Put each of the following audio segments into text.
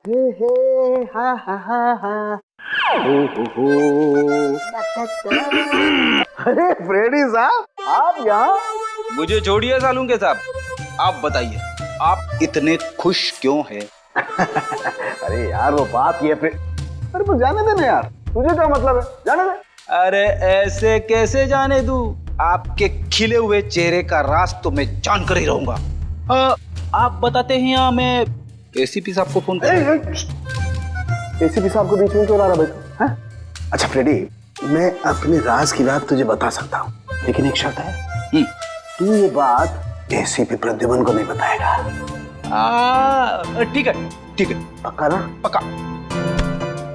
हे हे हा हा हा हा हो अरे फ्रेडी साहब आप यहाँ? मुझे छोड़िए सालुंके साहब, आप बताइए आप इतने खुश क्यों हैं? अरे यार वो बात ये अरे तो जाने देना यार, तुझे क्या मतलब है, जाने दे। अरे ऐसे कैसे जाने दूं? आपके खिले हुए चेहरे का राज तो मैं जान कर ही रहूंगा। आप बताते हैं या मैं एसीपी साहब को फोन करूं? एसीपी साहब को बीच में क्यों ला रहा भाई? अच्छा फ्रेडी, मैं अपने राज की बात तुझे बता सकता हूँ, लेकिन एक शर्त है। तू ये बात एसीपी प्रद्युमन को नहीं बताएगा। ठीक है ठीक है, पक्का ना? पक्का।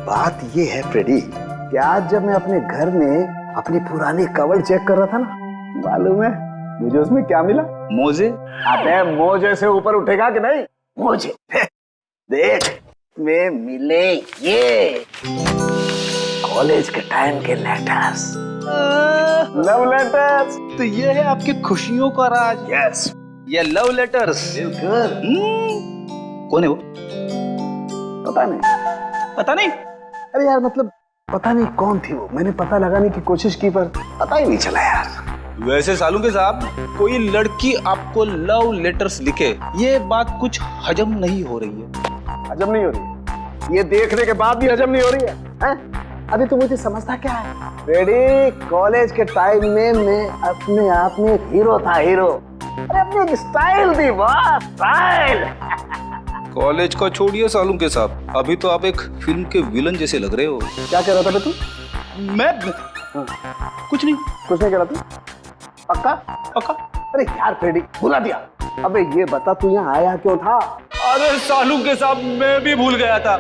बात ये है फ्रेडी कि आज जब मैं अपने घर में अपनी पुरानी कवर चेक कर रहा था ना, मालूम है मुझे उसमें क्या मिला? मोजे? अबे मोजे से ऊपर उठेगा कि नहीं? मोजे देख में मिले ये कॉलेज के टाइम के लेटर्स, लव लेटर्स। तो ये है आपकी खुशियों का राज? यस, ये लव लेटर्स। कौन है वो? पता नहीं। पता नहीं? अरे यार मतलब पता नहीं कौन थी वो, मैंने पता लगाने की कोशिश की पर पता ही नहीं चला यार। वैसे सालुंके साहब, कोई लड़की आपको लव लेटर्स लिखे, ये बात कुछ हजम नहीं हो रही है। हजम नहीं हो रही है? ये देखने के बाद भी हजम नहीं हो रही है, हैं? अभी तो मुझे समझता क्या है रेडी, कॉलेज के टाइम में मैं अपने आप में एक हीरो था, हीरो। अरे अपनी एक स्टाइल थी, वाह स्टाइल। कॉलेज को छोड़िए सालुंके साहब, अभी तो आप एक फिल्म के विलन जैसे लग रहे हो। क्या कह रहा था तू? मैं कुछ नहीं कह रहा तू? पक्का? पक्का। अरे यार फ्रेडी भुला दिया। अबे ये बता तू यहाँ आया क्यों था? अरे सालुंके साहब, मैं भी भूल गया था।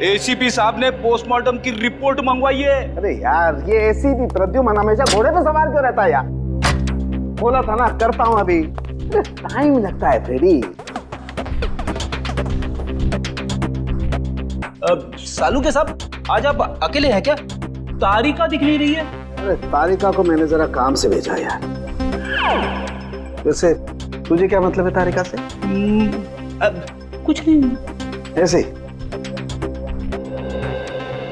एसीपी साहब ने पोस्टमार्टम की रिपोर्ट मंगवाई है। अरे यार ये एसीपी प्रद्युमन हमेशा घोड़े पे सवार क्यों रहता है यार? बोला था ना करता हूँ अभी। टाइम लगता है फ्रेडी। सालुंके साहब, आज आप अकेले हैं क्या? तारिका दिख नहीं रही है। अरे तारिका को मैंने जरा काम से भेजा यार। वैसे तुझे क्या मतलब है तारिका से? कुछ नहीं, ऐसे ही।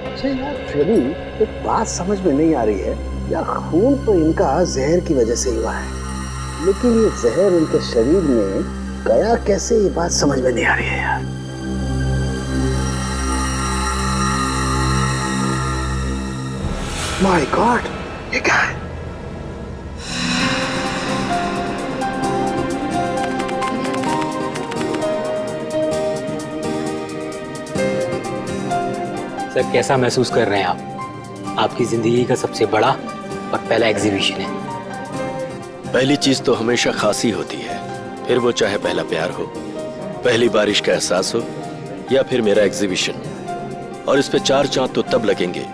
अच्छा यार फ्रेडी, एक बात समझ में नहीं आ रही है यार, खून तो इनका जहर की वजह से हुआ है, लेकिन ये जहर इनके शरीर में गया कैसे, ये बात समझ में नहीं आ रही है यार। माय गॉड, ये क्या है? सर कैसा महसूस कर रहे हैं आप? आपकी जिंदगी का सबसे बड़ा और पहला एग्जीबिशन है। पहली चीज तो हमेशा खासी होती है, फिर वो चाहे पहला प्यार हो, पहली बारिश का एहसास हो, या फिर मेरा एग्जीबिशन। और इस पे 4 चांद तो तब लगेंगे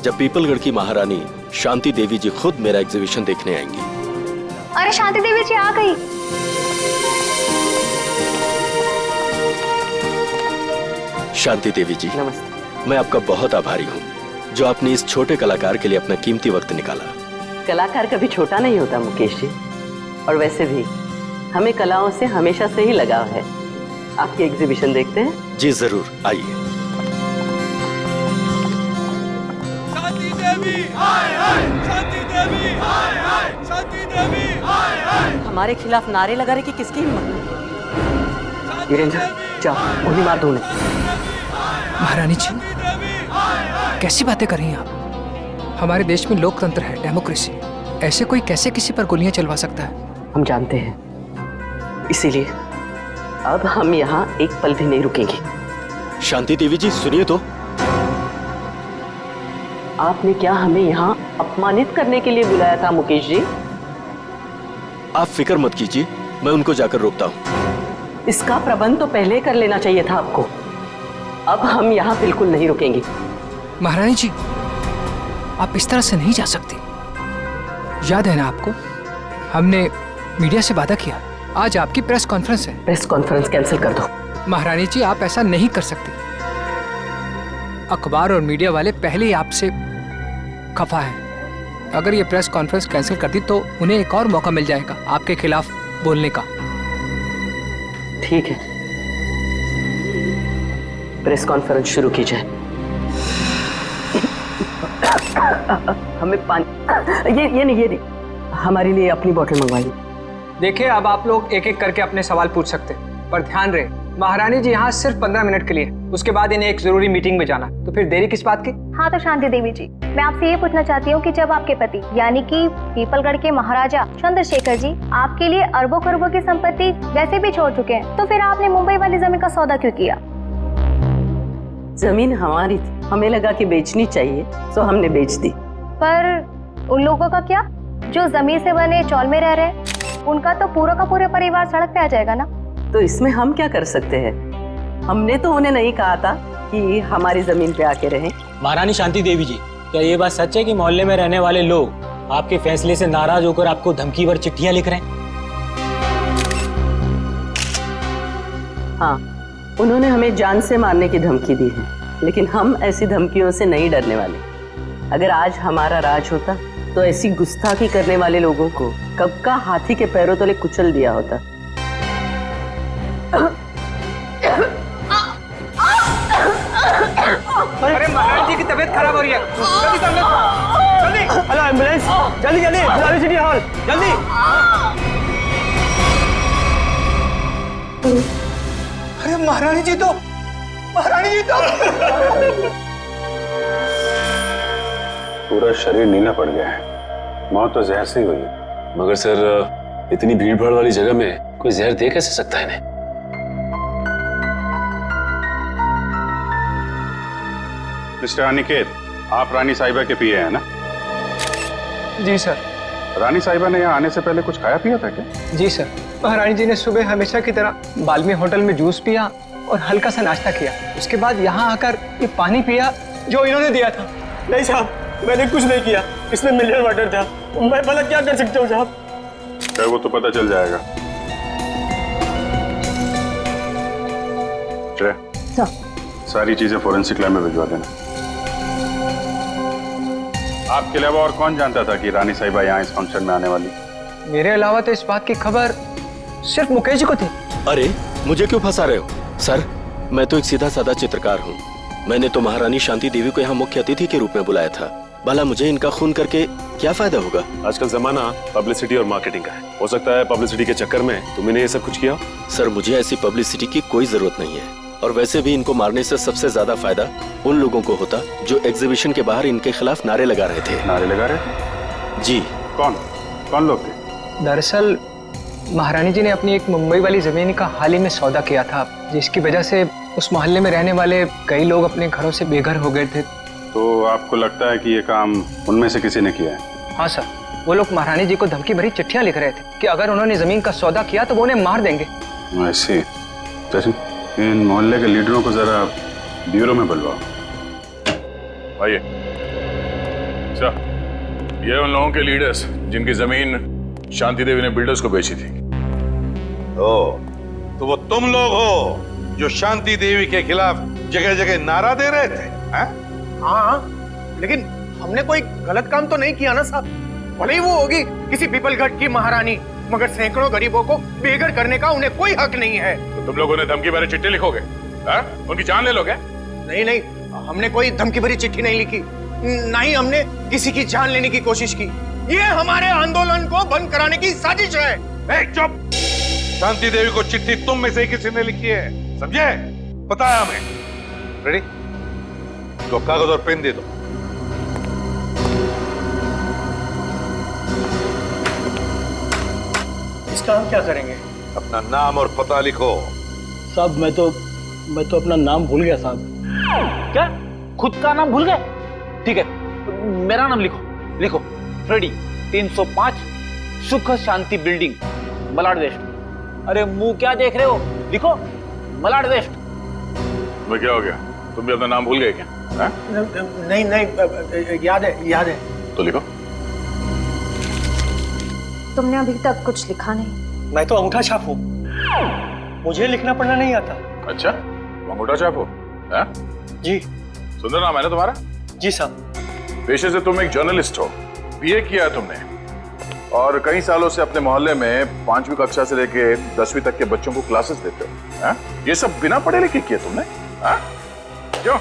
जब पीपलगढ़ की महारानी शांति देवी जी खुद मेरा एग्जीबिशन देखने आएंगी। अरे शांति देवी जी आ गई। शांति देवी जी नमस्ते। मैं आपका बहुत आभारी हूँ जो आपने इस छोटे कलाकार के लिए अपना कीमती वक्त निकाला। कलाकार कभी छोटा नहीं होता मुकेश जी, और वैसे भी हमें कलाओं से हमेशा से ही लगाव है। आपकी एग्जीबिशन देखते हैं? जी जरूर, आइए। शांति देवी हाय हाय, शांति देवी हाय हाय, शांति देवी हाय हाय। हमारे खिलाफ नारे लगा रहे कि किसकी हिम्मत? वीरेंद्र जाओ उन्हें मार दो। महारानी जी कैसी बातें कर रही हैं आप? हमारे देश में लोकतंत्र है, डेमोक्रेसी। ऐसे कोई कैसे किसी पर गोलियां चलवा सकता है? हम जानते हैं, इसीलिए अब हम यहाँ एक पल भी नहीं रुकेंगे। शांति देवी जी सुनिए तो। आपने क्या हमें यहाँ अपमानित करने के लिए बुलाया था मुकेश जी? आप फिक्र मत कीजिए, मैं उनको जाकर रोकता हूँ। इसका प्रबंध तो पहले कर लेना चाहिए था आपको। अब हम यहाँ बिल्कुल नहीं रुकेंगे। महारानी जी आप इस तरह से नहीं जा सकती। याद है ना आपको, हमने मीडिया से वादा किया, आज आपकी प्रेस कॉन्फ्रेंस है। प्रेस कॉन्फ्रेंस कैंसिल कर दो। महारानी जी आप ऐसा नहीं कर सकती। अखबार और मीडिया वाले पहले ही आपसे खफा हैं। अगर ये प्रेस कॉन्फ्रेंस कैंसिल कर दी तो उन्हें एक और मौका मिल जाएगा आपके खिलाफ बोलने का। ठीक है, प्रेस कॉन्फ्रेंस शुरू की जाए। हमें पानी ये नहीं हमारे लिए अपनी बोतल मंगवाइए। देखिए, अब आप लोग एक एक करके अपने सवाल पूछ सकते हैं, पर ध्यान रहे महारानी जी यहाँ सिर्फ 15 मिनट के लिए, उसके बाद इन्हें एक जरूरी मीटिंग में जाना, तो फिर देरी किस बात की? हाँ तो शांति देवी जी, मैं आपसे ये पूछना चाहती हूँ कि जब आपके पति यानी कि पीपलगढ़ के महाराजा चंद्रशेखर जी आपके लिए अरबों खरबों की संपत्ति वैसे भी छोड़ चुके हैं, तो फिर आपने मुंबई वाली जमीन का सौदा क्यों किया? जमीन हमारी थी, हमें लगा कि बेचनी चाहिए, तो हमने बेच दी। पर उन लोगों का क्या जो जमीन से बने चौल में रह रहे, उनका तो पूरा का पूरा परिवार सड़क पे आ जाएगा ना। तो इसमें हम क्या कर सकते हैं? हमने तो उन्हें नहीं कहा था कि हमारी जमीन पे आके रहें। महारानी शांति देवी जी, क्या ये बात सच है कि मोहल्ले में रहने वाले लोग आपके फैसले से नाराज होकर आपको धमकी भर चिट्ठियां लिख रहे हैं? हाँ, उन्होंने हमें जान से मारने की धमकी दी है, लेकिन हम ऐसी धमकियों से नहीं डरने वाले। अगर आज हमारा राज होता तो ऐसी गुस्ताखी करने वाले लोगों को कब का हाथी के पैरों तले कुचल दिया होता। अरे महारानी जी की तबीयत खराब हो रही है, जल्दी हेलो एम्बुलेंस, जल्दी गुलाबी सिटी हॉल, जल्दी। अरे महारानी जी तो पूरा शरीर नीला पड़ गया है, मौत तो जहर से ही हुई है। मगर सर, इतनी भीड़ भाड़ वाली जगह में कोई जहर दे कैसे सकता है इन्हें? मिस्टर अनिकेत, आप रानी साहिबा के पीए हैं ना? जी सर। रानी साहिबा ने यहाँ आने से पहले कुछ खाया पिया था क्या? जी सर, महारानी जी ने सुबह हमेशा की तरह बाल्मी होटल में जूस पिया और हल्का सा नाश्ता किया, उसके बाद यहाँ आकर ये पानी पिया जो इन्होंने दिया था। नहीं साहब, मैंने कुछ नहीं किया, इसमें मिनरल वाटर था, मैं भला क्या कर सकता हूँ साहब? वो तो पता चल जाएगा। सारी चीजें फोरेंसिक लैब में भिजवा देना। आपके अलावा और कौन जानता था कि रानी साहिबा यहाँ इस फंक्शन में आने वाली? मेरे अलावा तो इस बात की खबर सिर्फ मुकेश जी को थी। अरे मुझे क्यों फंसा रहे हो सर? मैं तो एक सीधा साधा चित्रकार हूँ। मैंने तो महारानी शांति देवी को यहाँ मुख्य अतिथि के रूप में बुलाया था। भला मुझे इनका खून करके क्या फायदा होगा? आजकल जमाना पब्लिसिटी और मार्केटिंग का है। हो सकता है पब्लिसिटी के चक्कर में तुमने ये सब कुछ किया। सर, मुझे ऐसी पब्लिसिटी की कोई जरूरत नहीं है, और वैसे भी इनको मारने से सबसे ज्यादा फायदा उन लोगों को होता जो एग्जीबिशन के बाहर इनके खिलाफ नारे लगा रहे थे। नारे लगा रहे? जी। कौन लोग थे? दरअसल महारानी जी ने अपनी एक मुंबई वाली जमीन का हाल ही में सौदा किया था, जिसकी वजह से उस मोहल्ले में रहने वाले कई लोग अपने घरों से बेघर हो गए थे। तो आपको लगता है कि ये काम उनमें से किसी ने किया है? हाँ सर, वो लोग महारानी जी को धमकी भरी चिट्ठियां लिख रहे थे कि अगर उन्होंने जमीन का सौदा किया तो वो उन्हें मार देंगे। ऐसे इन मोहल्ले के लीडरों को जरा ब्यूरो में बुलवाओ। आइए। अच्छा, ये उन लोगों के लीडर्स जिनकी जमीन शांति देवी ने बिल्डर्स को बेची थी। तो वो तुम लोग हो जो शांति देवी के खिलाफ जगह जगह नारा दे रहे थे? हाँ, लेकिन हमने कोई गलत काम तो नहीं किया ना साहब। भले ही वो होगी किसी पीपलगढ़ की महारानी, मगर सैकड़ों गरीबों को बेघर करने का उन्हें कोई हक नहीं है। तो तुम लोगों ने धमकी भरी चिट्ठी लिखोगे? उनकी जान ले लोगे? नहीं, हमने कोई धमकी भरी चिट्ठी नहीं लिखी, ना ही हमने किसी की जान लेने की कोशिश की। ये हमारे आंदोलन को बंद कराने की साजिश है। चुप! शांति देवी को चिट्ठी तुम में से किसी ने लिखी है, समझे? पता है हमें। रेडी? तो कागज और पेन दे दो। इसका हम क्या करेंगे? अपना नाम और पता लिखो। साहब, मैं तो अपना नाम भूल गया साहब। क्या? खुद का नाम भूल गए? ठीक है, मेरा नाम लिखो। फ्रेडी, 305 सुख शांति बिल्डिंग, मलाड वेस्ट। अरे मुंह क्या देख रहे हो? लिखो, मलाड वेस्ट। तुम्हें क्या हो गया? तुम भी अपना नाम भूल गए क्या? नहीं, याद है। तो लिखो। तुमने अभी तक कुछ लिखा नहीं। मैं तो अंगूठा छाप हूँ, मुझे लिखना पढ़ना नहीं आता। अच्छा, अंगूठा छाप हो? जी। सुंदर नाम है ना तुम्हारा? जी साहब। पेशे से तुम एक जर्नलिस्ट हो, बीए किया है तुमने, और कई सालों से अपने मोहल्ले में 5वीं कक्षा से लेके 10वीं तक के बच्चों को क्लासेस देते हो। ये सब बिना पढ़े लिखे किए तुमने? क्यों?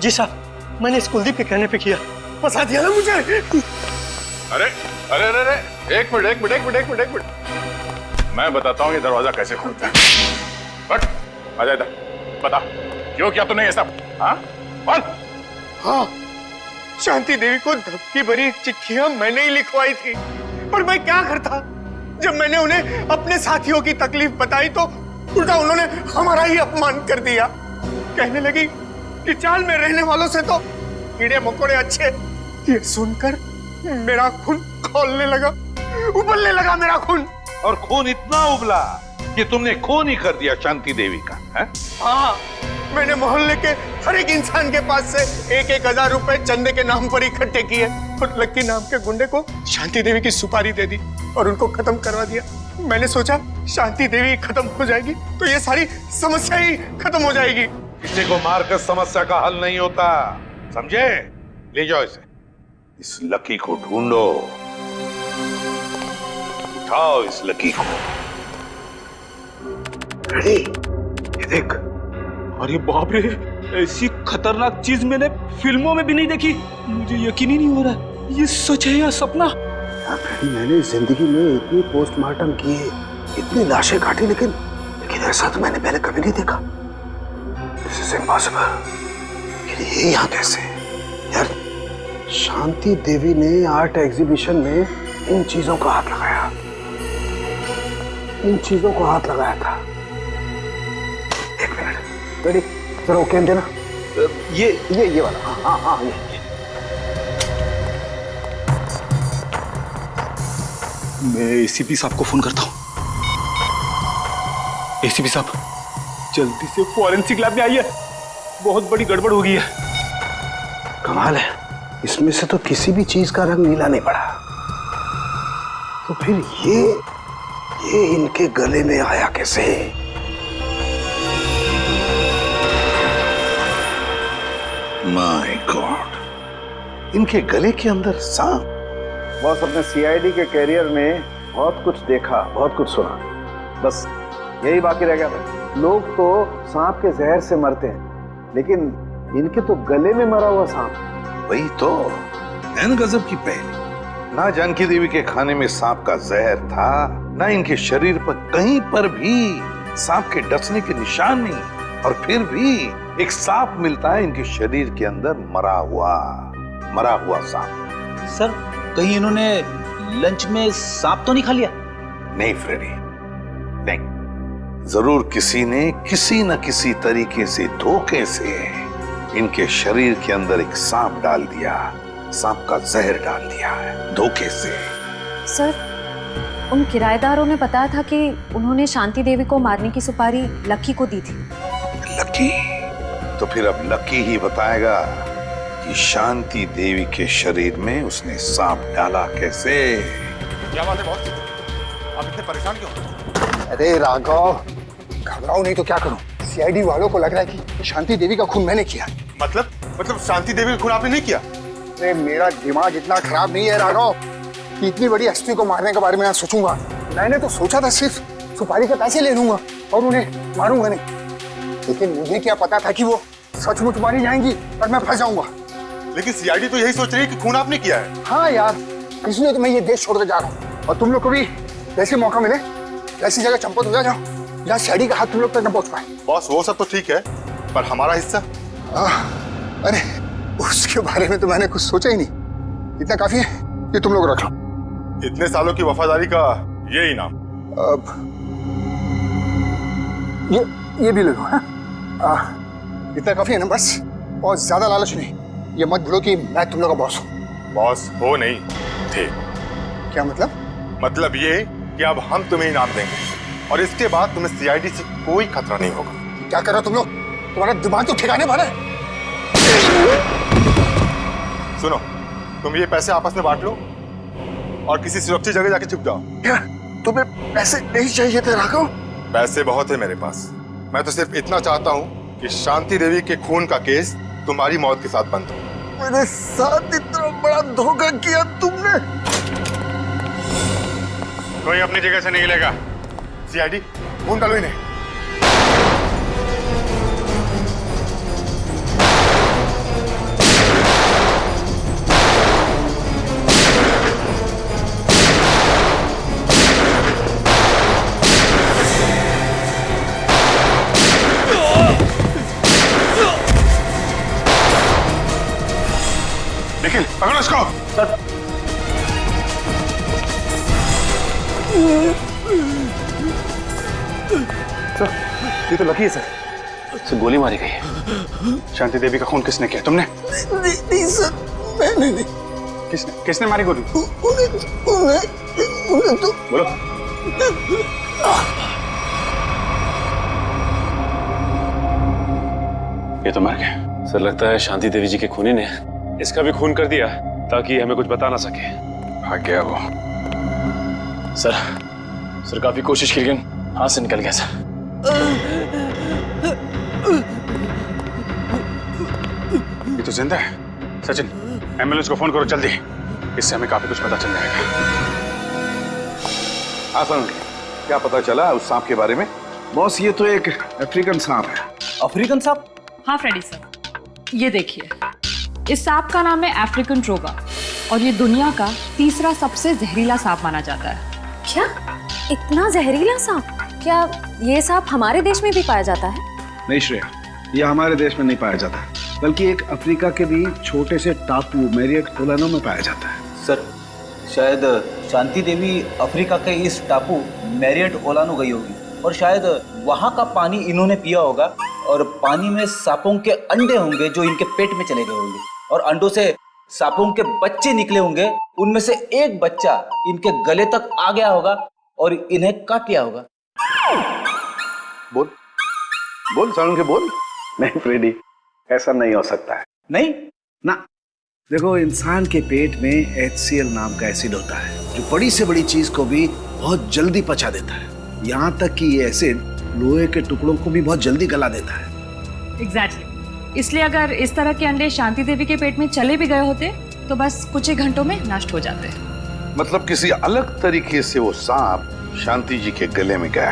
जी साहब, मैंने इस कुलदीप के कहने पे किया। फंसा दिया ना मुझे। अरे अरे अरे अरे एक मिनट, मैं बताता हूँ ये दरवाजा कैसे खुलता है। बट आ जा इधर, बता क्यों किया तूने ये सब? हाँ बोल। हाँ, शांति देवी को धमकी भरी चिट्ठियां मैंने ही लिखवाई थी। पर मैं क्या करता, जब मैंने उन्हें अपने साथियों की तकलीफ बताई तो उल्टा उन्होंने हमारा ही अपमान कर दिया। कहने लगी कि चाल में रहने वालों से तो कीड़े मकोड़े अच्छे। ये सुनकर मेरा खून खौलने लगा, उबलने लगा मेरा खून। और खून इतना उबला कि तुमने खून ही कर दिया शांति देवी का, है? हाँ, मैंने मोहल्ले के हर एक इंसान के पास से 1,000 रुपए चंदे के नाम पर इकट्ठे किए और लक्की नाम के गुंडे को शांति देवी की सुपारी दे दी और उनको खत्म करवा दिया। मैंने सोचा शांति देवी खत्म हो जाएगी तो ये सारी समस्या ही खत्म हो जाएगी। किसी को मारकर समस्या का हल नहीं होता, समझे? ले जाओ इसे, इस लकी को ढूंढो, उठाओ इस लकी को। रेडी, ये देख। अरे बाप रे, ऐसी खतरनाक चीज मैंने फिल्मों में भी नहीं देखी। मुझे यकीन ही नहीं हो रहा ये सच है या सपना। मैंने जिंदगी में इतनी पोस्टमार्टम किए, इतनी लाशें काटी, लेकिन ऐसा तो मैंने पहले कभी नहीं देखा। This is impossible। ये यहाँ कैसे? यार, शांति देवी ने आर्ट एग्जीबिशन में इन चीजों को हाथ लगाया, इन चीजों को हाथ लगाया था। एक मिनट, रेडी, जरा वो कैन देना। ये वाला। हाँ, ये। मैं एसीपी साहब को फोन करता हूँ। एसीपी साहब, जल्दी से फॉरेंसिक लैब में आइए, बहुत बड़ी गड़बड़ हो गई है। कमाल है, इसमें से तो किसी भी चीज का रंग नीला नहीं पड़ा। तो फिर ये इनके गले में आया कैसे? माय गॉड, इनके गले के अंदर सांप। बॉस, अपने सीआईडी के कैरियर में बहुत कुछ देखा, बहुत कुछ सुना, बस यही बाकी रह गया था। लोग तो सांप के जहर से मरते हैं, लेकिन इनके तो गले में मरा हुआ सांप। वही तो एन गजब की पहली। ना जानकी देवी के खाने में सांप का जहर था, ना इनके शरीर पर कहीं पर भी सांप के डसने के निशान नहीं, और फिर भी एक सांप मिलता है इनके शरीर के अंदर, मरा हुआ सांप। सर, कहीं इन्होंने लंच में सांप तो नहीं खा लिया? नहीं फ्रेडी, नहीं। जरूर किसी ने किसी न किसी तरीके से, धोखे से इनके शरीर के अंदर एक सांप डाल दिया, सांप का जहर डाल दिया है, धोखे से। सर, उन किराएदारों ने बताया था कि उन्होंने शांति देवी को मारने की सुपारी लक्की को दी थी। लक्की? तो फिर अब लक्की ही बताएगा कि शांति देवी के शरीर में उसने सांप डाला कैसे। क्या बात है बॉस, आप इतने परेशान क्यों? अरे राघव, घबराओ नहीं तो क्या करूं? सीआईडी वालों को लग रहा है कि शांति देवी का खून मैंने किया। मतलब शांति देवी का खून आपने नहीं किया? अरे मेरा दिमाग इतना खराब नहीं है राघव कि इतनी बड़ी एसपी को मारने के बारे में सोचूंगा। मैंने तो सोचा था सिर्फ सुपारी के पैसे ले लूंगा और उन्हें मारूंगा नहीं, लेकिन मुझे क्या पता था कि वो सचमुच मारी जाएंगी और मैं फंस जाऊंगा। लेकिन सीआईडी तो यही सोच रही है कि खून आपने किया है। हाँ यार, इसलिए तो मैं ये देश छोड़कर जा रहा हूँ, और तुम लोग को भी जैसे मौका मिले ऐसी जगह चंपत हो जाओ जहाँ सीआईडी का हाथ तुम लोग तक न पहुंच पाए। बॉस, वो सब तो ठीक है, पर हमारा हिस्सा? अरे उसके बारे में तो मैंने कुछ सोचा ही नहीं। इतना काफी है कि तुम लोग रख लो। इतने सालों की वफादारी का ये इनाम। ये भी ले लो। इतना काफी है ना, बस। और ज्यादा लालच नहीं। ये मत भूलो कि मैं तुम लोग का बॉस हूँ। बॉस हो नहीं थे। क्या मतलब? मतलब ये कि अब हम तुम्हें इनाम देंगे और इसके बाद तुम्हें सीआईडी से कोई खतरा नहीं होगा। क्या कर रहे हो तुम लोग? तुम्हारा दिमाग तो ठिकाने भरा है। सुनो, तुम ये पैसे आपस में बांट लो और किसी सुरक्षित जगह जाके छुप जाओ। क्या तुम्हें पैसे नहीं चाहिए थे राघव? पैसे बहुत है मेरे पास। मैं तो सिर्फ इतना चाहता हूँ कि शांति देवी के खून का केस तुम्हारी मौत के साथ बंद हो। मेरे साथ इतना बड़ा धोखा किया तुमने। कोई अपनी जगह से नहीं हिलेगा। सीआईडी, खून डालो इन्हें। पकड़ो इसको। सर सर, ये तो लकी है सर। गोली मारी गई है। शांति देवी का खून किसने किया? तुमने? नहीं सर, मैंने नहीं। किसने मारी गोली? उन्हें तो बोलो। ये तो मर गया। सर लगता है शांति देवी जी के खूनी ने इसका भी खून कर दिया ताकि हमें कुछ बता ना सके। भाग गया वो। सर काफी कोशिश की लेकिन हाथ से निकल गया सर। ये तो जिंदा है। सचिन, एम्बुलेंस को फोन करो जल्दी, इससे हमें काफी कुछ पता चल जाएगा। आसान, क्या पता चला उस सांप के बारे में? बॉस, ये तो एक अफ्रीकन सांप है। अफ्रीकन सांप? हाँ फ्रेडी सर, ये देखिए, इस सांप का नाम है अफ्रीकन ट्रोगा और ये दुनिया का तीसरा सबसे जहरीला सांप माना जाता है। क्या इतना जहरीला सांप? क्या ये सांप हमारे देश में भी पाया जाता है? नहीं श्रेया, ये हमारे देश में नहीं पाया जाता, बल्कि एक अफ्रीका के भी छोटे से टापू मैरियट ओलानो में पाया जाता है। सर शायद शांति देवी अफ्रीका के इस टापू मैरियट ओलानो गई होगी और शायद वहाँ का पानी इन्होंने पिया होगा और पानी में सांपों के अंडे होंगे जो इनके पेट में चले गए होंगे और अंडों से सांपों के बच्चे निकले होंगे। उनमें से एक बच्चा इनके गले तक आ गया होगा और इन्हें काट लिया होगा। बोल बोल सालुंखे, बोल। नहीं फ्रेडी, ऐसा नहीं हो सकता है। नहीं ना, देखो, इंसान के पेट में HCl नाम का एसिड होता है जो बड़ी से बड़ी चीज को भी बहुत जल्दी पचा देता है। यहाँ तक कि ये एसिड लोहे के टुकड़ों को भी बहुत जल्दी गला देता है। एग्जैक्टली। इसलिए अगर इस तरह के अंडे शांति देवी के पेट में चले भी गए होते तो बस कुछ ही घंटों में नष्ट हो जाते। मतलब किसी अलग तरीके से वो सांप शांति जी के गले में गया।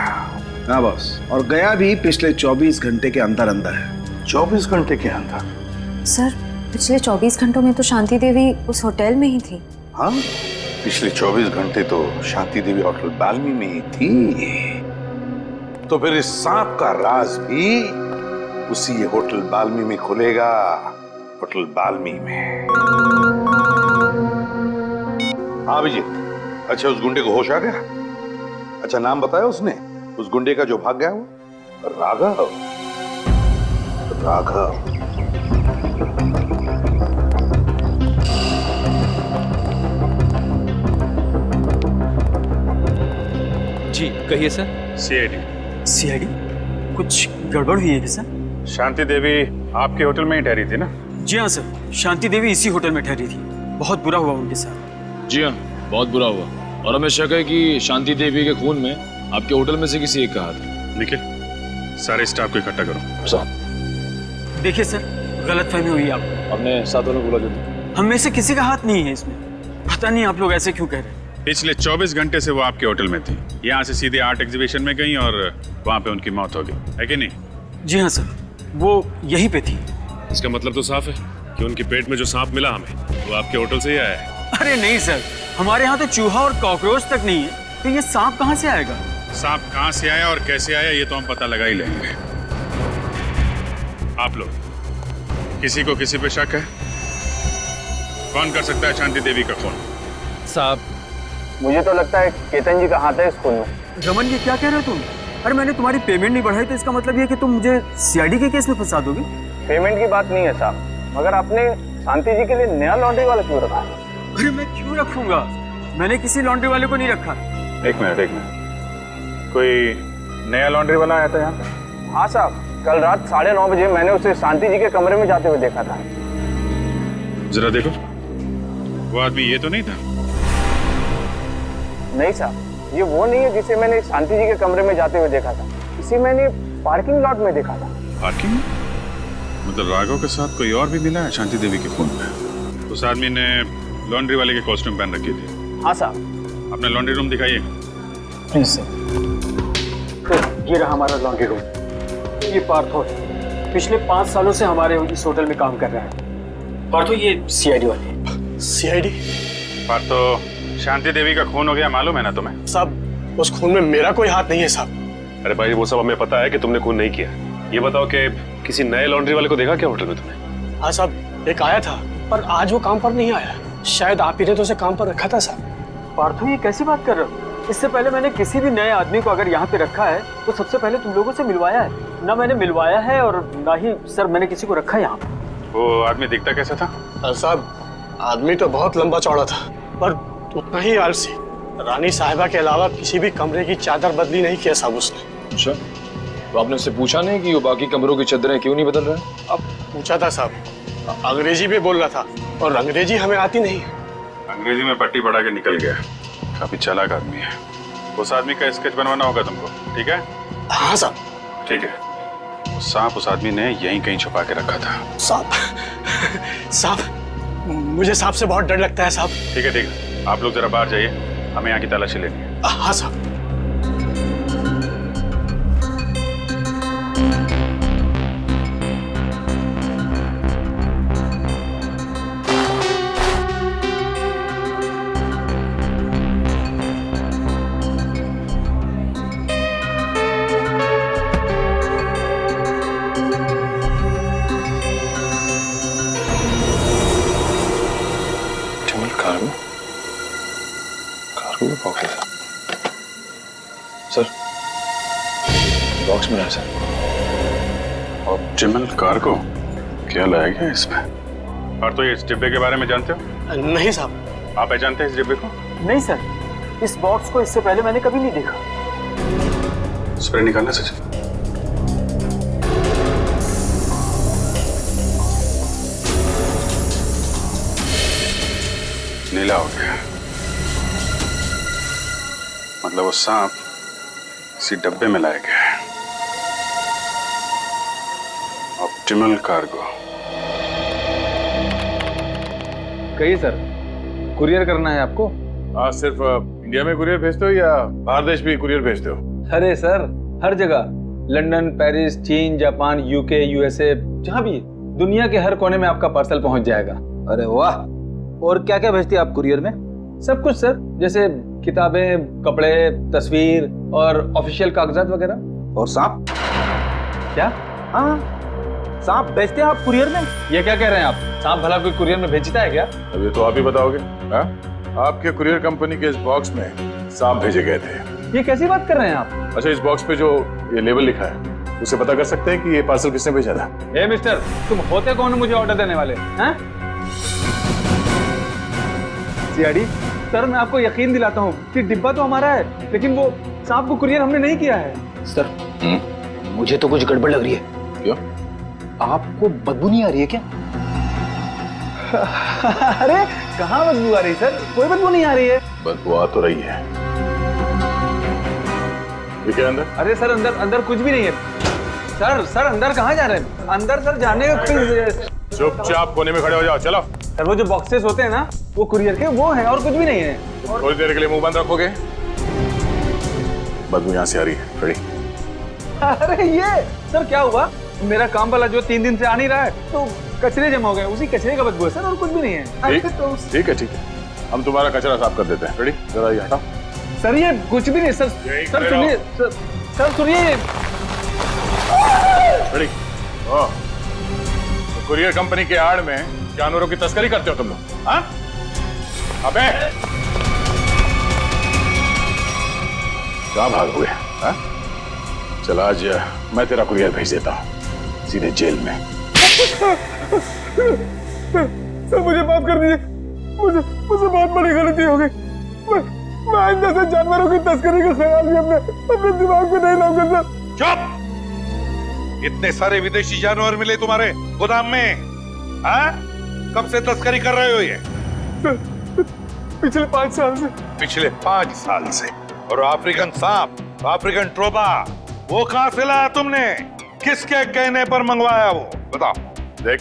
हाँ बॉस, और गया भी पिछले 24 घंटे के अंदर अंदर है। 24 घंटे के अंदर? सर, पिछले 24 घंटों में तो शांति देवी उस होटल में ही थी। हाँ, पिछले 24 घंटे तो शांति देवी होटल बाल्मी में ही थी। तो फिर इस सांप का राज भी उसी होटल बाल्मी में खुलेगा, होटल बाल्मी में। हाँ अभिजीत, अच्छा उस गुंडे को होश आ गया? अच्छा नाम बताया उसने उस गुंडे का जो भाग गया? वो राघव। राघव। जी कहिए सर। सीआईडी कुछ गड़बड़ हुई है क्या सर? शांति देवी आपके होटल में ही ठहरी थी ना? जी हाँ सर, शांति देवी इसी होटल में ठहरी थी। बहुत बुरा हुआ उनके साथ। जी हाँ, बहुत बुरा हुआ और हमें शक है कि शांति देवी के खून में आपके होटल में से किसी एक का हाथ है। निखिल, सारे स्टाफ को इकट्ठा करो। साहब देखिए सर, गलतफहमी हुई आपको। अपने साथों ने बोला जो हम में से किसी का हाथ नहीं है इसमें। पता नहीं आप लोग ऐसे क्यों कह रहे हैं। पिछले 24 घंटे से वो आपके होटल में थी। यहाँ से सीधे आर्ट एग्जीबिशन में गई और वहाँ पे उनकी मौत हो गई, है कि नहीं? जी हाँ सर, वो यहीं पे थी। इसका मतलब तो साफ है कि उनके पेट में जो सांप मिला हमें वो आपके होटल से ही आया है। अरे नहीं सर, हमारे यहाँ तो चूहा और कॉकरोच तक नहीं है, तो ये सांप कहाँ से आएगा? सांप कहाँ से आया और कैसे आया ये तो हम पता लगा ही लेंगे। आप लोग किसी को किसी पे शक है? कौन कर सकता है शांति देवी का खून? साहब, मुझे तो लगता है केतन जी का हाथ है इस खून में। रमन, ये क्या कह रहे हो तुम? अरे मैंने तुम्हारी पेमेंट नहीं बढ़ाई तो इसका मतलब ये कि तुम मुझे सीआईडी के केस में फंसा दोगे? पेमेंट की बात नहीं है साहब, मगर आपने शांति जी के लिए नया लॉन्ड्री वाला क्यों रखा है? अरे मैं क्यों रखूंगा? मैंने किसी लॉन्ड्री वाले को नहीं रखा। एक मिनट, कोई नया लॉन्ड्री वाला आया था यहाँ पे? हाँ साहब, कल रात 9:30 बजे मैंने उसे शांति जी के कमरे में जाते हुए देखा था। जरा देखो, वो आदमी ये तो नहीं था? नहीं साहब, ये वो नहीं है जिसे मैंने शांति जी के कमरे में जाते हुए देखा था। इसे मैंने पार्किंग लॉट में देखा था। पार्किंग? मतलब राघव के साथ कोई और भी मिला है शांति देवी के खून में? उस आदमी ने लॉन्ड्री वाले के कॉस्ट्यूम पहन रखी थी। हाँ साहब। अपना लॉन्ड्री रूम दिखाइए। Please sir. ये रहा हमारा लॉन्ड्री रूम। ये पार्थो है, पिछले 5 सालों से हमारे इस होटल में काम कर रहा है। पार्थो, ये सीआईडी वाले। सीआईडी? पार्थो, शांति देवी का खून हो गया मालूम है ना तुम्हें? साहब, उस खून में मेरा कोई हाथ नहीं है साहब। अरे भाई, वो सब हमें पता है कि तुमने खून नहीं किया। ये बताओ कि किसी नए लॉन्ड्री वाले को देखा क्या होटल में तुमने? हाँ साहब, एक आया था, पर आज वो काम पर नहीं आया। शायद आप ही ने तो उसे काम पर रखा था साहब। पार्थो, ये कैसी बात कर रहे हो? इससे पहले मैंने किसी भी नए आदमी को अगर यहाँ पे रखा है तो सबसे पहले तुम लोगों से मिलवाया है। ना मैंने मिलवाया है और ना ही सर मैंने किसी को रखा है यहाँ पे। वो आदमी दिखता कैसा था? साहब आदमी तो बहुत लंबा चौड़ा था, पर उतना ही आलसी। रानी साहिबा के अलावा किसी भी कमरे की चादर बदली नहीं किया साहब उसने। अच्छा, तो आपने उससे पूछा नहीं कि वो बाकी कमरों की चादरें क्यों नहीं बदल रहा है? अब पूछा था साहब, अंग्रेजी भी बोल रहा था और अंग्रेजी हमें आती नहीं। अंग्रेजी में पट्टी पढ़ा के निकल गया। काफी चालाक आदमी है। उस आदमी का स्केच बनवाना होगा तुमको, ठीक है? हाँ साहब। ठीक है। वो सांप उस आदमी ने यहीं कहीं छुपा के रखा था। साहब मुझे सांप से बहुत डर लगता है साहब। ठीक है ठीक है, आप लोग जरा बाहर जाइए, हमें यहाँ की तलाशी लेनी है। हाँ साहब। सर बॉक्स मिला है सर। ऑप्टिमल कार्गो क्या लाया गया इसमें? और तो ये इस डिब्बे के बारे में जानते हो? नहीं साहब। आप पहचानते हैं इस डिब्बे को? नहीं सर, इस बॉक्स को इससे पहले मैंने कभी नहीं देखा। स्प्रे निकालना सचिन। नीला हो गया, मतलब वो सांप इसी डब्बे में लाया गया है। Optimal cargo. कहिए सर, कुरियर करना है आपको? हाँ, सिर्फ इंडिया में कुरियर भेजते हो या बाहर देश भी कुरियर भेजते हो? अरे सर, हर जगह, लंदन, पेरिस, चीन, जापान, यूके, यूएसए, जहाँ भी, दुनिया के हर कोने में आपका पार्सल पहुंच जाएगा। अरे वाह! और क्या क्या भेजती है आप कुरियर में? सब कुछ सर, जैसे किताबें, कपड़े, तस्वीर और ऑफिशियल कागजात वगैरह। और सांप? क्या? हाँ, सांप भेजते हैं आप कुरियर में? ये क्या कह रहे हैं आप? सांप भला कोई कुरियर में भेजता है क्या? अब ये तो आप ही बताओगे। हाँ? आपके कुरियर कंपनी के इस बॉक्स में सांप भेजे गए थे। ये कैसी बात कर रहे हैं आप? अच्छा, इस बॉक्स पे जो ये लेबल लिखा है उसे पता कर सकते हैं कि ये पार्सल किसने भेजा था? ए मिस्टर, तुम होते कौन मुझे ऑर्डर देने वाले? हैं? सीआईडी सर, मैं आपको यकीन दिलाता हूँ कि डिब्बा तो हमारा है, लेकिन वो सांप को कुरियर हमने नहीं किया है। सर, मुझे तो कुछ गड़बड़ लग रही है। क्यों? आपको बदबू नहीं आ रही है क्या? अरे कहाँ बदबू आ रही है सर? कोई बदबू नहीं आ रही है। बदबू आ तो रही है। ये क्या अंदर? अरे सर, अंदर अंदर कुछ भी नहीं है। सर अंदर कहाँ जा रहे हैं? अंदर सर जाने का चुपचाप कोने में खड़े हो जाओ, चलो। सर वो जो बॉक्सेस होते हैं ना, वो कुरियर के वो हैं और कुछ भी नहीं है। थोड़ी देर के लिए मुंह बंद रखोगे? बदबू यहाँ से आ रही है। रेडी? अरे ये सर क्या हुआ? मेरा काम वाला जो 3 दिन से आ नहीं रहा है, तो कचरे जमा हो गए, उसी कचरे का बदबू है सर, और कुछ भी नहीं है। ठीक है, हम तुम्हारा कचरा साफ कर देते हैं। रेडी? जरा ये हटाओ। सर ये कुछ भी नहीं सर। सर सुनिए, सर सुनिए। रेडी? कुरियर कंपनी के आड़ में जानवरों की तस्करी करते हो तुम लोग? हाँ? अबे कहाँ भागोगे? हाँ? चल आज मैं तेरा कुरियर भेज देता हूँ सीधे जेल में। सर मुझे माफ कर दीजिए, मुझे बहुत बड़ी गलती हो गई। मैं आइंदा से जानवरों की तस्करी का ख्याल भी अपने दिमाग में नहीं लाऊंगा सर। चुप! इतने सारे विदेशी जानवर मिले तुम्हारे गोदाम में, हाँ? कब से तस्करी कर रहे हो ये? पिछले 5 साल से। पिछले 5 साल से? और अफ्रीकन सांप, अफ्रीकन ट्रोबा, वो कहां से लाया तुमने? किसके कहने पर मंगवाया वो? बताओ। देख,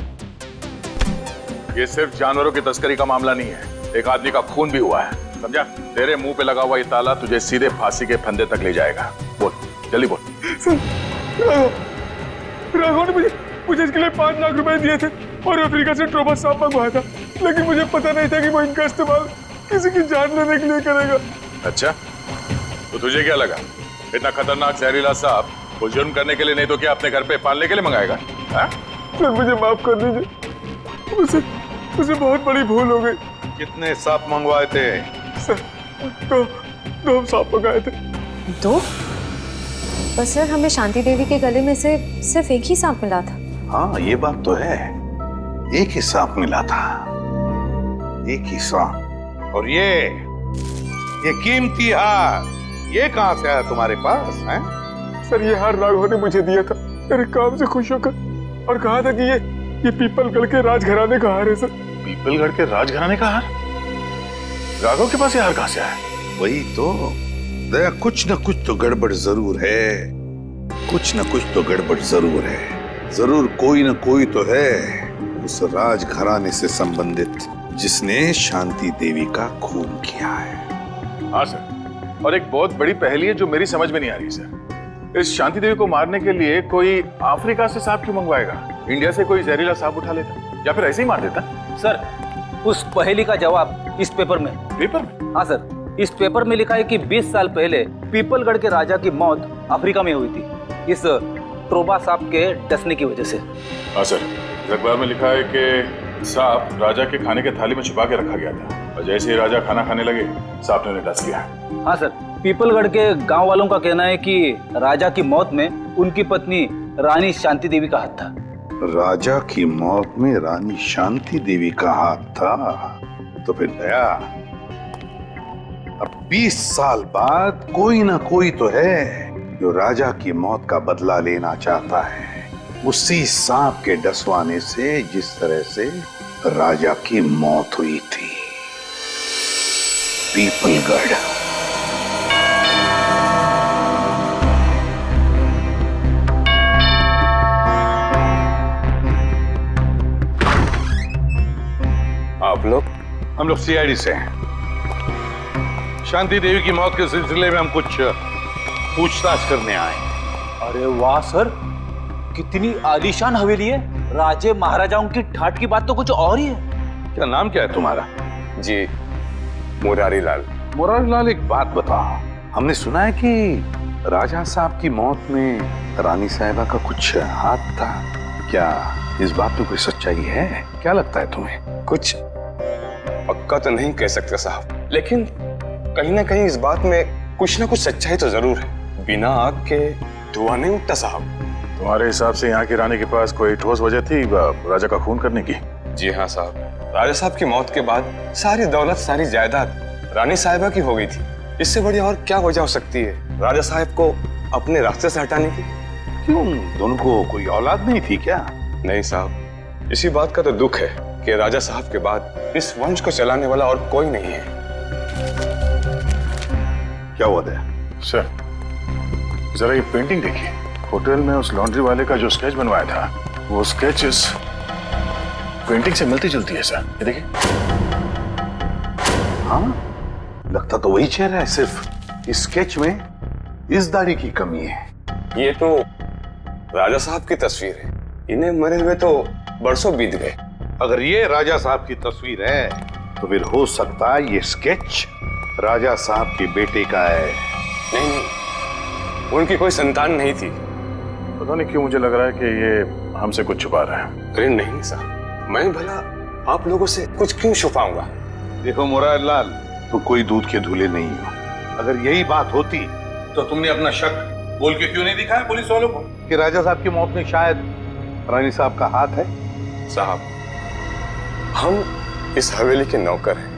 ये सिर्फ जानवरों की तस्करी का मामला नहीं है, एक आदमी का खून भी हुआ है, समझा? तेरे मुंह पे लगा हुआ ये ताला तुझे सीधे फांसी के फंदे तक ले जाएगा। बोल, जल्दी बोल। राघव ने मुझे इसके लिए 5 लाख रुपए दिए थे और अफ्रीका से ट्रोबा सांप मंगवाया था, लेकिन मुझे पता नहीं था कि वो इनका इस्तेमाल किसी की जान लेने के लिए करेगा। अच्छा, तो तुझे क्या लगा इतना खतरनाक जहरीला सांप वो जुर्म करने के लिए नहीं तो क्या अपने घर पे पालने के लिए मंगाएगा? हाँ? सर मुझे माफ कर दीजिए, मुझसे बहुत बड़ी भूल हो गई। कितने सांप मंगवाए थे? सर, दो सांप मंगाए थे। दो? पर सर हमें शांति देवी के गले में से सिर्फ एक ही सांप मिला था। हाँ ये बात तो है, एक ही सांप मिला था, एक ही सांप। और ये कीमती हार, ये कहां से आया तुम्हारे पास है? सर ये हार राघव ने मुझे दिया था मेरे काम से खुश होकर, और कहा था कि ये पीपलगढ़ के राजघराने का हार है सर। पीपलगढ़ के राजघराने का हार? राघव के पास ये हार कहां से आया? वही तो दया, कुछ न कुछ तो गड़बड़ जरूर है, कुछ न कुछ तो गड़बड़ जरूर है। जरूर कोई न कोई तो है उस राजघराने से संबंधित जिसने शांति देवी का खून किया है। हाँ सर, और एक बहुत बड़ी पहेली है जो मेरी समझ में नहीं आ रही सर। इस शांति देवी को मारने के लिए कोई अफ्रीका से सांप क्यों मंगवाएगा? इंडिया से कोई जहरीला सांप उठा लेता या फिर ऐसे ही मार देता? सर उस पहेली का जवाब इस पेपर में। पेपर में? हाँ सर, इस पेपर में लिखा है कि 20 साल पहले पीपलगढ़ के राजा की मौत अफ्रीका में हुई थी, इस ट्रोबा सांप के डसने की वजह से। हाँ सर, अखबार में लिखा है कि सांप राजा के खाने के थाली में छुपा के रखा गया था, और जैसे ही राजा खाना खाने लगे सांप ने उन्हें डस लिया। हाँ सर, पीपलगढ़ के गांव वालों का कहना है कि राजा की मौत में उनकी पत्नी रानी शांति देवी का हाथ था। राजा की मौत में रानी शांति देवी का हाथ था? तो फिर दया, अब 20 साल बाद कोई ना कोई तो है जो राजा की मौत का बदला लेना चाहता है, उसी सांप के डसवाने से जिस तरह से राजा की मौत हुई थी। पीपलगढ़। आप लोग? हम लोग सीआईडी से हैं। शांति देवी की मौत के सिलसिले में हम कुछ पूछताछ करने आए। अरे वाह सर, कितनी आलीशान हवेली है। राजे महाराजाओं की ठाट की बात तो कुछ और ही है। क्या नाम क्या है तुम्हारा? जी मुरारी लाल। मुरारी लाल, एक बात बताओ, हमने सुना है कि राजा साहब की मौत में रानी साहिबा का कुछ हाथ था, क्या इस बात में कोई सच्चाई है? क्या लगता है तुम्हें? कुछ पक्का तो नहीं कह सकते साहब, लेकिन कहीं ना कहीं इस बात में कुछ ना कुछ सच्चाई तो जरूर है। बिना आग के धुआं नहीं उठता साहब। तुम्हारे हिसाब से यहाँ की रानी के पास कोई ठोस वजह थी राजा का खून करने की? जी हाँ साहब, राजा साहब की मौत के बाद सारी दौलत, सारी जायदाद रानी साहिबा की हो गई थी। इससे बड़ी और क्या वजह हो सकती है राजा साहब को अपने रास्ते से हटाने की? क्यों, दोनों को कोई औलाद नहीं थी क्या? नहीं साहब, इसी बात का तो दुख है कि राजा साहब के बाद इस वंश को चलाने वाला और कोई नहीं है। क्या हुआ था? सर जरा ये पेंटिंग देखिए, होटल में उस लॉन्ड्री वाले का जो स्केच बनवाया था, वो स्केच इस पेंटिंग से मिलती जुलती है सर। ये देखिए। हाँ, लगता तो वही चेहरा है, सिर्फ इस स्केच में इस दाढ़ी की कमी है। ये तो राजा साहब की तस्वीर है, इन्हें मरे हुए तो बरसों बीत गए। अगर ये राजा साहब की तस्वीर है तो फिर हो सकता है ये स्केच राजा साहब के बेटे का है। नहीं, उनकी कोई संतान नहीं थी। पता नहीं क्यों मुझे लग रहा है कि ये हमसे कुछ छुपा रहा है। अरे नहीं साहब, मैं भला आप लोगों से कुछ क्यों छुपाऊंगा? देखो मुरारी लाल, तुम कोई दूध के धुले नहीं हो। अगर यही बात होती तो तुमने अपना शक बोल के क्यों नहीं दिखाया पुलिस वालों को कि राजा साहब की मौत में शायद रानी साहब का हाथ है? साहब, हम इस हवेली के नौकर हैं।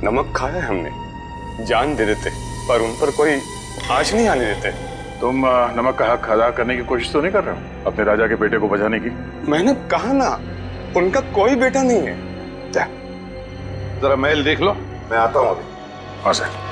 नमक खाया हमने, जान दे देते, पर उन पर कोई आँच नहीं आने देते। तुम नमक का हक अदा करने की कोशिश तो नहीं कर रहे हो अपने राजा के बेटे को बचाने की? मैंने कहा ना, उनका कोई बेटा नहीं है। जरा महल देख लो, मैं आता हूँ अभी। हाँ सर।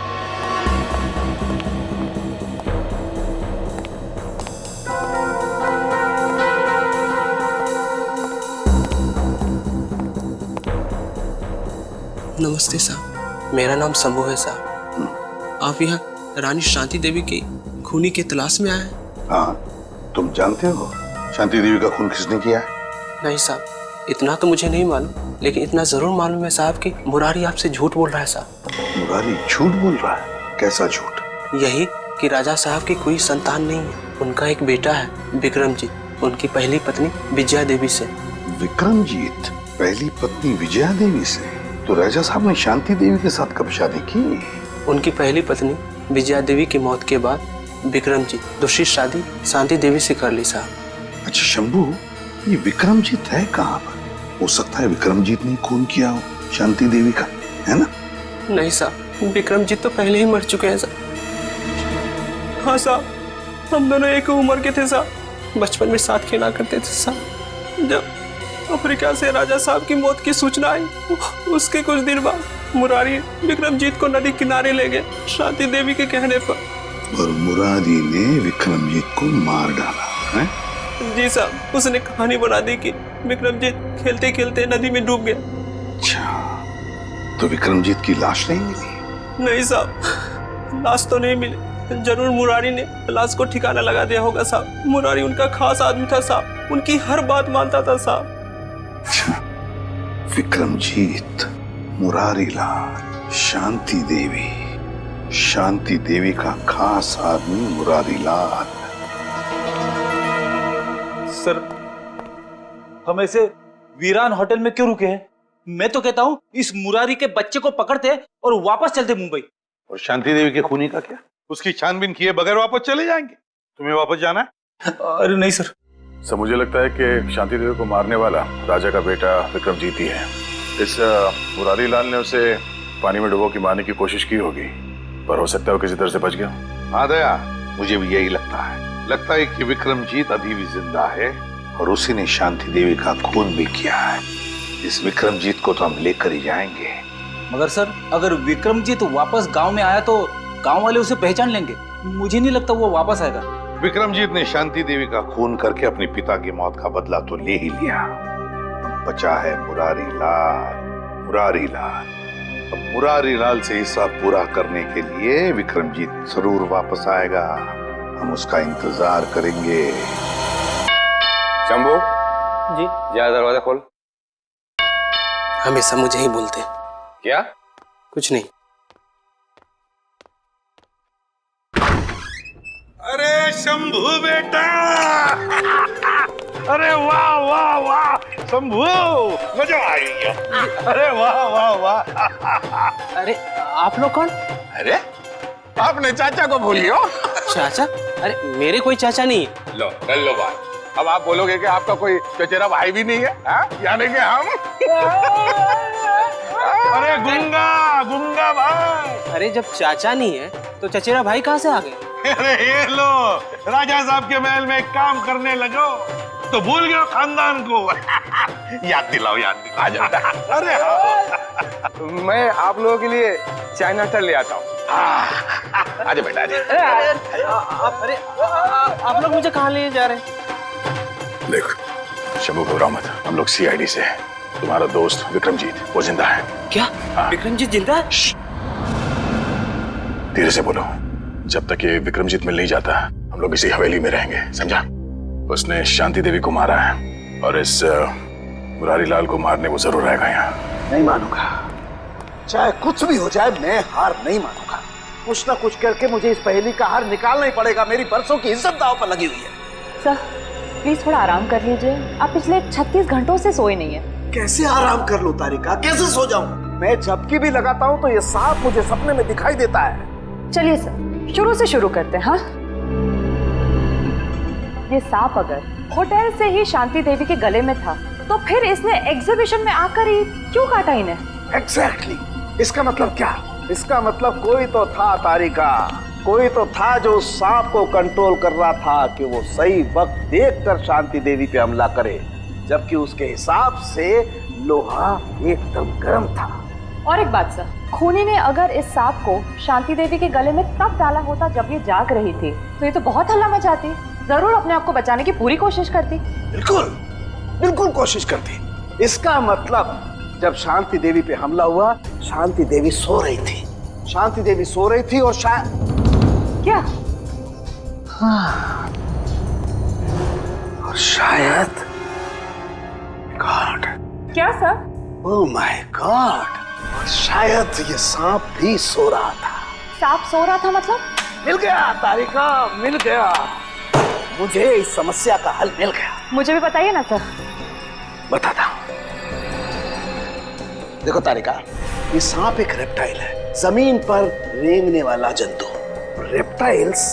नमस्ते साहब, मेरा नाम शंभू है साहब। आप यहाँ रानी शांति देवी की खूनी की तलाश में आए हैं? हाँ, तुम जानते हो शांति देवी का खून किसने किया है? नहीं साहब, इतना तो मुझे नहीं मालूम, लेकिन इतना जरूर मालूम है साहब कि मुरारी आपसे झूठ बोल रहा है साहब। मुरारी झूठ बोल रहा है? कैसा झूठ? यही कि राजा साहब की कोई संतान नहीं है। उनका एक बेटा है विक्रमजीत, उनकी पहली पत्नी विजया देवी से। विक्रमजीत? पहली पत्नी विजया देवी से? तो राजा साहब ने शांति देवी के साथ कब शादी की? उनकी पहली पत्नी विजया देवी की मौत के बाद विक्रमजीत दूसरी शादी शांति देवी से कर ली साहब। अच्छा शंभू, ये विक्रमजीत है कहाँ पर? हो सकता है विक्रमजीत ने खून किया हो शांति देवी का, है ना? नहीं साहब, विक्रमजीत तो पहले ही मर चुके हैं साहब। हाँ साहब, हम दोनों एक उम्र के थे साहब, बचपन में साथ खेला करते थे साहब। जब अफ्रीका से राजा साहब की मौत की सूचना आई, उसके कुछ दिन बाद मुरारी विक्रमजीत को नदी किनारे ले गए शांति देवी के कहने पर। और मुरारी ने विक्रमजीत को मार डाला है? जी साहब, उसने कहानी बना दी कि विक्रमजीत खेलते खेलते नदी में डूब गया। अच्छा, तो विक्रमजीत की लाश नहीं मिली? नहीं साहब, लाश तो नहीं मिली। जरूर मुरारी ने लाश को ठिकाना लगा दिया होगा साहब। मुरारी उनका खास आदमी था साहब, उनकी हर बात मानता था साहब। विक्रमजीत, मुरारी लाल, शांति देवी का खास आदमी मुरारी लाल। सर, हम ऐसे वीरान होटल में क्यों रुके हैं? मैं तो कहता हूँ इस मुरारी के बच्चे को पकड़ते और वापस चलते मुंबई। और शांति देवी के खूनी का क्या? उसकी छानबीन किए बगैर वापस चले जाएंगे? तुम्हें वापस जाना है? अरे नहीं सर। सर, मुझे लगता है कि शांति देवी को मारने वाला राजा का बेटा विक्रमजीत ही है। इस मुरारी लाल ने उसे पानी में डुबो के मारने की कोशिश की होगी, पर हो सकता है वो किसी तरह से बच गया। हाँ दया, मुझे भी यही लगता है कि विक्रमजीत अभी भी जिंदा है और उसी ने शांति देवी का खून भी किया है। इस विक्रमजीत को तो हम लेकर ही जाएंगे। मगर सर, अगर विक्रमजीत वापस गांव में आया तो गांव वाले उसे पहचान लेंगे। मुझे नहीं लगता वो वापस आएगा। विक्रमजीत ने शांति देवी का खून करके अपने पिता की मौत का बदला तो ले ही लिया। बचा है मुरारी लाल। अब मुरारी लाल से हिसाब पूरा करने के लिए विक्रमजीत जरूर वापस आएगा। हम उसका इंतजार करेंगे। शंभू जी, जा दरवाजा खोल। हमेशा मुझे ही बोलते। क्या? कुछ नहीं। अरे शंभू बेटा, अरे वाह वाह वाह शंभू, मजा आ गया। अरे वाह वाह वाह। अरे आप लोग कौन? अरे आपने चाचा को भूल गए हो? चाचा? अरे मेरे कोई चाचा नहीं है। लो कर लो बात। अब आप बोलोगे कि आपका कोई चचेरा भाई भी नहीं है, यानी कि हम। अरे गुंगा भाई। अरे जब चाचा नहीं है तो चचेरा भाई कहाँ से आ गए? अरे ये लो, राजा साहब के महल में काम करने लगो तो भूल गए खानदान को। याद दिलाओ। आ जाता। अरे मैं आप लोगों के लिए चाय नाश्ता ले आता हूँ। आजा बेटा आजा। अरे आप लोग मुझे कहाँ ले जा रहे हैं? देख शंभू, घबराओ मत, हम लोग सीआईडी से हैं। तुम्हारा दोस्त विक्रमजीत वो जिंदा है। क्या? विक्रमजीत जिंदा है? धीरे से बोलो। जब तक ये विक्रमजीत मिल नहीं जाता हम लोग इसी हवेली में रहेंगे, समझा? उसने शांति देवी को मारा है और इस मुरारी लाल को मारने वो जरूर आएगा यहाँ। नहीं मानूंगा, चाहे कुछ भी हो जाए मैं हार नहीं मानूंगा। कुछ ना कुछ करके मुझे इस पहेली का हार निकालना ही पड़ेगा। मेरी बरसों की इज्जत दांव पर लगी हुई है। सर प्लीज थोड़ा आराम कर लीजिए। आप पिछले 36 घंटों से सोए नहीं है। कैसे आराम कर लूं तारिका, कैसे सो जाऊं? मैं झपकी भी लगाता हूं तो ये सांप मुझे सपने में दिखाई देता है। चलिए सर, शुरू से शुरू करते हैं। हाँ, ये सांप अगर होटल से ही शांति देवी के गले में था तो फिर इसने एग्जीबिशन में आकर ही क्यों काटा इन्हें? एग्जैक्टली। इसका मतलब क्या? इसका मतलब कोई तो था तारिका, कोई तो था जो उस सांप को कंट्रोल कर रहा था कि वो सही वक्त देखकर शांति देवी पे हमला करे, जबकि उसके हिसाब से लोहा एकदम गर्म था। और एक बात सर, खूनी ने अगर इस सांप को शांति देवी के गले में तब डाला होता जब ये जाग रही थी तो ये तो बहुत हल्ला मचाती, जरूर अपने आप को बचाने की पूरी कोशिश करती। बिल्कुल कोशिश करती। इसका मतलब जब शांति देवी पे हमला हुआ, शांति देवी सो रही थी और क्या? हाँ, और शायद गॉड। क्या सर? ओह माय गॉड, और शायद ये सांप भी सो रहा था। सांप सो रहा था मतलब? मिल गया तारिका, मिल गया। मुझे इस समस्या का हल मिल गया। मुझे भी बताइए ना सर। बताता। देखो तारिका, ये सांप एक रेप्टाइल है, जमीन पर रेंगने वाला जंतु। रेप्टाइल्स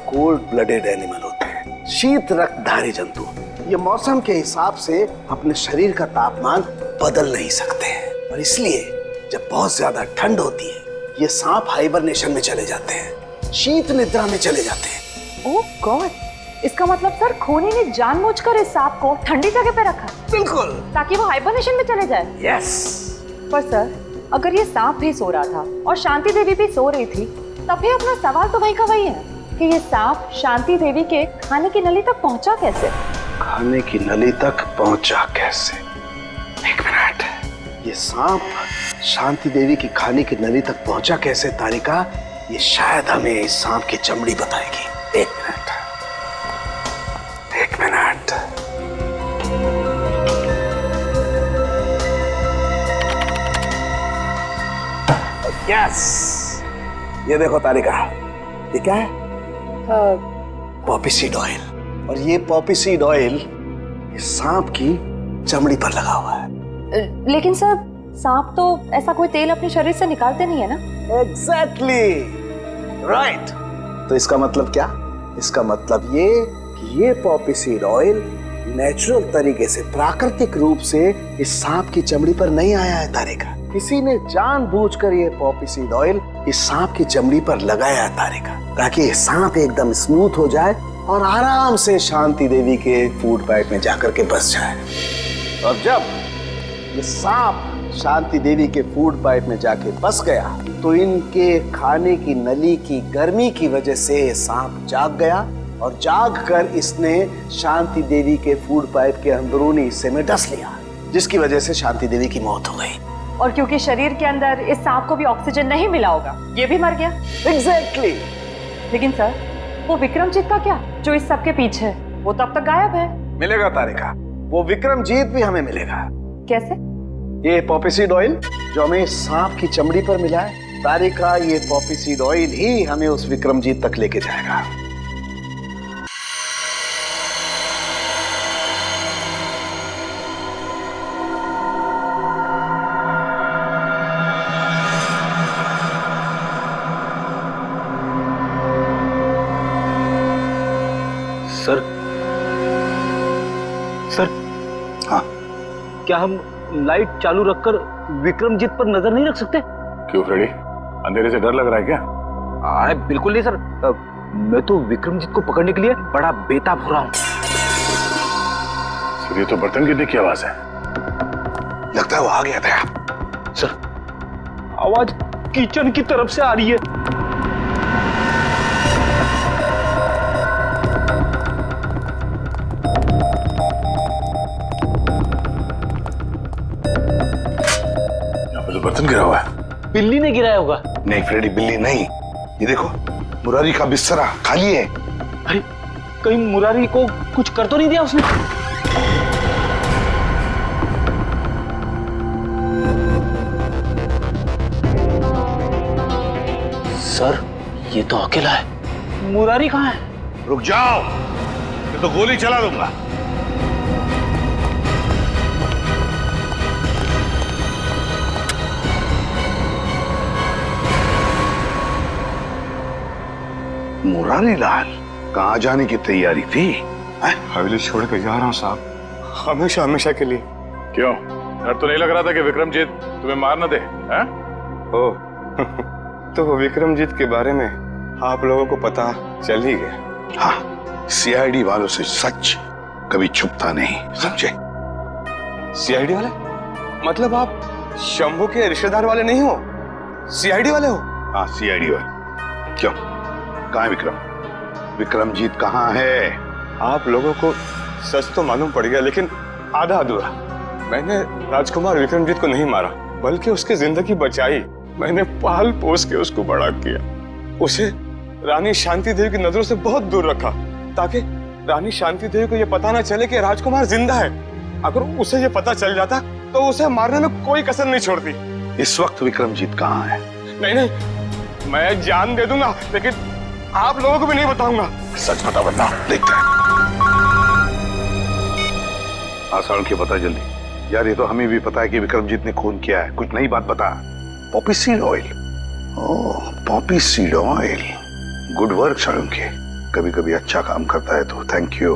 कोल्ड ब्लडेड एनिमल होते हैं, शीत रक्तधारी जंतु। ये मौसम के हिसाब से अपने शरीर का तापमान बदल नहीं सकते हैं, और इसलिए जब बहुत ज्यादा ठंड होती है ये सांप हाइबरनेशन में चले जाते हैं, शीत निद्रा में चले जाते हैं। ओह गॉड, इसका मतलब सर खोनी ने जानबूझकर इस सांप को ठंडी जगह पे रखा। बिल्कुल, ताकि वो हाइबरनेशन में चले जाए। यस। पर सर, अगर ये सांप भी सो रहा था और शांति देवी भी सो रही थी, तब भी अपना सवाल तो वही का वही है कि ये सांप शांति देवी के खाने की नली तक पहुंचा कैसे? खाने की नली तक पहुंचा कैसे? एक मिनट, ये सांप शांति देवी की खाने की नली तक पहुंचा कैसे तारिका? ये शायद हमें इस सांप की चमड़ी बताएगी। एक मिनट, एक मिनट। यस, ये देखो तारिका, ये क्या है? Poppy seed oil. और ये पॉपी सीड ऑयल इस सांप की चमड़ी पर लगा हुआ है। लेकिन सर, सांप तो ऐसा कोई तेल अपने शरीर से निकालते नहीं है ना? Exactly right. तो इसका मतलब क्या? इसका मतलब ये कि ये पॉपी सीड ऑयल नेचुरल तरीके से, प्राकृतिक रूप से इस सांप की चमड़ी पर नहीं आया है तारिका। किसी ने जानबूझकर ये पॉपी सीड ऑयल इस सांप की चमड़ी पर लगाया है तारिका, ताकि ये सांप एकदम स्मूथ हो जाए और आराम से शांति देवी के फूड पाइप में जाकर के बस जाए। और जब ये सांप शांति देवी के फूड पाइप में जाके बस गया तो इनके खाने की नली की गर्मी की वजह से सांप जाग गया, और जाग कर इसने शांति देवी के फूड पाइप के अंदरूनी हिस्से में डस लिया, जिसकी वजह से शांति देवी की मौत हो गई। और क्योंकि शरीर के अंदर इस सांप को भी ऑक्सीजन नहीं मिला होगा, ये भी मर गया। एग्जैक्टली। लेकिन सर, वो विक्रमजीत का क्या, जो इस सब के पीछे है? वो तब तक गायब है। मिलेगा तारिका, वो विक्रमजीत भी हमें मिलेगा। कैसे? ये पॉपी सीड ऑयल जो हमें सांप की चमड़ी पर मिला है तारिका, ये पॉपी सीड ऑयल ही हमें उस विक्रमजीत तक लेके जाएगा। सर, सर, हाँ, क्या हम लाइट चालू रखकर विक्रमजीत पर नजर नहीं रख सकते? क्यों फ्रेडी, अंधेरे से डर लग रहा है क्या? अरे बिल्कुल नहीं सर, मैं तो विक्रमजीत को पकड़ने के लिए बड़ा बेताब हो रहा हूँ। सर, ये तो बर्तन गिरने की आवाज है। लगता है वो आ गया था। सर, आवाज किचन की तरफ से आ रही है। बर्तन गिरा हुआ है। बिल्ली ने गिराया होगा। नहीं फ्रेडी, बिल्ली नहीं, ये देखो मुरारी का बिस्तरा खाली है। अरे कहीं मुरारी को कुछ कर तो नहीं दिया उसने? सर, ये तो अकेला है। मुरारी कहाँ है? रुक जाओ, ये तो गोली चला दूंगा। मुरारी लाल कहाँ जाने की तैयारी थी? हवेली छोड़ कर जा रहा हूँ साहब, हमेशा हमेशा के लिए। क्यों, डर तो नहीं लग रहा था कि विक्रमजीत तुम्हें मार न दे? तो वो विक्रमजीत के बारे में आप लोगों को पता चल ही गया। हाँ, सीआईडी वालों से सच कभी छुपता नहीं, समझे? सीआईडी वाले? मतलब आप शंभू के रिश्तेदार वाले नहीं हो, सीआईडी वाले हो? हाँ, सीआईडी वाले। क्यों, कहाँ है विक्रम? विक्रमजीत कहाँ है? आप लोगों को सच तो मालूम पड़ गया, लेकिन आधा अधूरा। मैंने राजकुमार विक्रमजीत को नहीं मारा, बल्कि उसकी जिंदगी बचाई। मैंने पाल पोस के उसको बड़ा किया, उसे रानी शांति देवी की नजरों से बहुत दूर रखा, ताकि रानी शांति देवी को यह पता ना चले कि राजकुमार जिंदा है। अगर उसे ये पता चल जाता तो उसे मारने में कोई कसर नहीं छोड़ती। इस वक्त विक्रमजीत कहाँ है? नहीं नहीं, मैं जान दे दूंगा, लेकिन आप लोगों को भी नहीं बताऊंगा। सच बता, बता, देखते हैं। आसाड़ के बता जल्दी, यार ये तो हमें भी पता है कि विक्रमजीत ने खून किया है, कुछ नई बात बता। Poppy seed oil, oh poppy seed oil, good work Salunkhe, कभी कभी अच्छा काम करता है तो थैंक यू।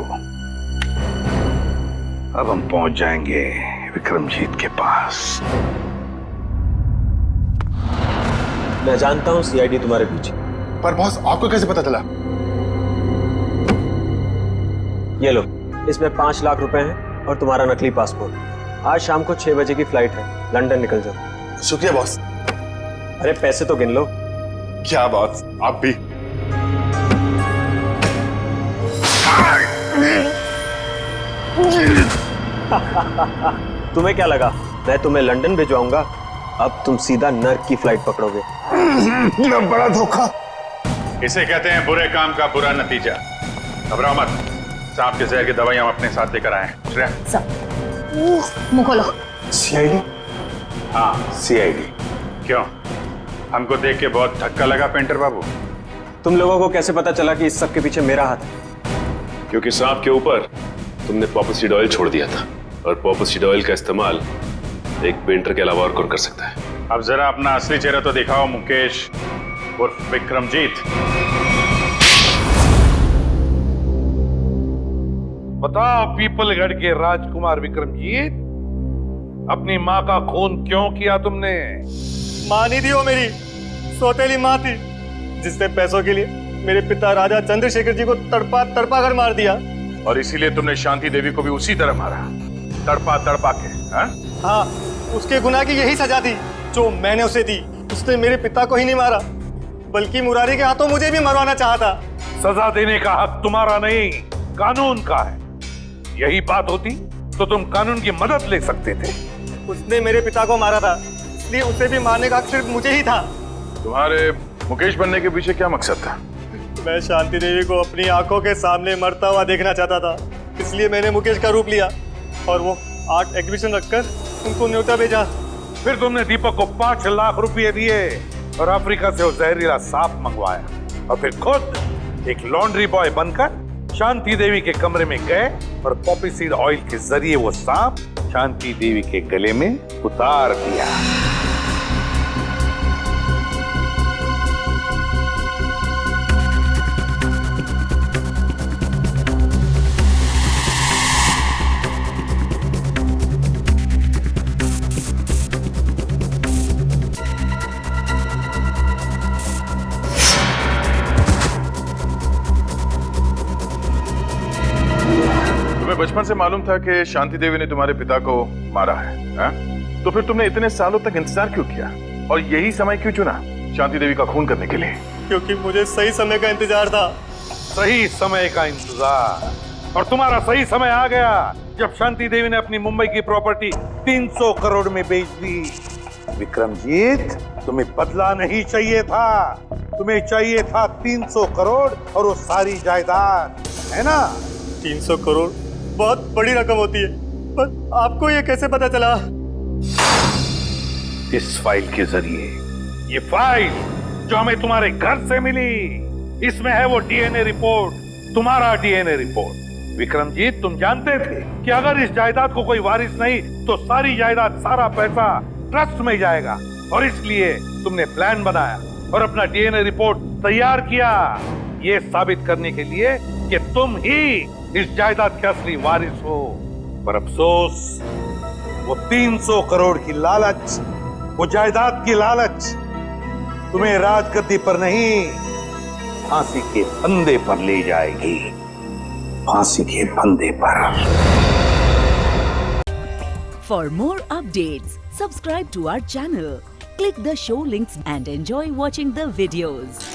अब हम पहुंच जाएंगे विक्रमजीत के पास। मैं जानता हूँ सीआईडी तुम्हारे पीछे। पर बॉस आपको कैसे पता चला? ये लो, इसमें 5 लाख रुपए हैं और तुम्हारा नकली पासपोर्ट। आज शाम को 6 बजे की फ्लाइट है, लंदन निकल जाओ। शुक्रिया बॉस। अरे पैसे तो गिन लो। क्या बॉस, आप भी। तुम्हें क्या लगा मैं तुम्हें लंदन भिजवाऊंगा? अब तुम सीधा नर्क की फ्लाइट पकड़ोगे। बड़ा धोखा। इसे कहते हैं बुरे काम का बुरा नतीजा। घबराओ मत, सांप के जहर की दवाई हम अपने साथ लेकर आए हैं। श्रेया, मुंह खोलो। सीआईडी? हाँ सीआईडी। क्यों, हमको देख के बहुत धक्का लगा पेंटर बाबू? तुम लोगों को कैसे पता चला कि इस सब के पीछे मेरा हाथ है? क्योंकि सांप के ऊपर तुमने पॉपी सीड ऑयल छोड़ दिया था, और पॉपी सीड ऑयल का इस्तेमाल एक पेंटर के अलावा और कौन कर सकता है? अब जरा अपना असली चेहरा तो दिखाओ मुकेश उर्फ विक्रमजीत। बताओ पीपलगढ़ के राजकुमार विक्रमजीत, अपनी माँ का खून क्यों किया तुमने? माँ नहीं थी वो, मेरी सौतेली माँ थी, जिसने पैसों के लिए मेरे पिता राजा चंद्रशेखर जी को तड़पा तड़पा कर मार दिया। और इसीलिए तुमने शांति देवी को भी उसी तरह मारा, तड़पा तड़पा के। हाँ, उसके गुनाह की यही सजा थी जो मैंने उसे दी। उसने मेरे पिता को ही नहीं मारा, बल्कि मुरारी के हाथों मुझे भी मरवाना चाहता। सजा देने का हक तुम्हारा नहीं, कानून का है। यही बात होती तो तुम कानून की मदद ले सकते थे। उसने मेरे पिता को मारा था, इसलिए उसे भी मारने का हक सिर्फ मुझे ही था। तुम्हारे मुकेश बनने के पीछे क्या मकसद था? मैं शांति देवी को अपनी आंखों के सामने मरता हुआ देखना चाहता था, इसलिए मैंने मुकेश का रूप लिया और वो आर्ट एग्जीबिशन रखकर उनको न्योता भेजा। फिर तुमने दीपक को 5 लाख रुपए दिए और अफ्रीका से वो जहरीला सांप मंगवाया, और फिर खुद एक लॉन्ड्री बॉय बनकर शांति देवी के कमरे में गए और पॉपी सीड ऑयल के जरिए वो सांप शांति देवी के गले में उतार दिया। बचपन से मालूम था कि शांति देवी ने तुम्हारे पिता को मारा है, तो फिर तुमने इतने सालों तक इंतजार क्यों किया और यही समय क्यों चुना शांति देवी का खून करने के लिए? क्योंकि मुझे सही समय का इंतजार था। सही समय का इंतजार, और तुम्हारा सही समय आ गया जब शांति देवी ने अपनी मुंबई की प्रॉपर्टी 300 करोड़ में बेच दी। विक्रमजीत, तुम्हें बदला नहीं चाहिए था, तुम्हें चाहिए था 300 करोड़ और वो सारी जायदाद, है ना? 300 करोड़ बहुत बड़ी रकम होती है, पर आपको ये कैसे पता चला? इस फाइल के जरिए। ये फाइल जो हमें तुम्हारे घर से मिली, इसमें है वो डीएनए रिपोर्ट, तुम्हारा डीएनए रिपोर्ट। विक्रमजीत, तुम जानते थे कि अगर इस जायदाद को कोई वारिस नहीं तो सारी जायदाद, सारा पैसा ट्रस्ट में जाएगा, और इसलिए तुमने प्लान बनाया और अपना डीएनए रिपोर्ट तैयार किया, ये साबित करने के लिए कि तुम ही इस जायदाद के असली वारिस हो। पर अफसोस, वो 300 करोड़ की लालच, वो जायदाद की लालच तुम्हें राजगद्दी पर नहीं, फांसी के फंदे पर ले जाएगी, फांसी के फंदे पर। For more updates, subscribe to our channel, click the show links and enjoy watching the videos.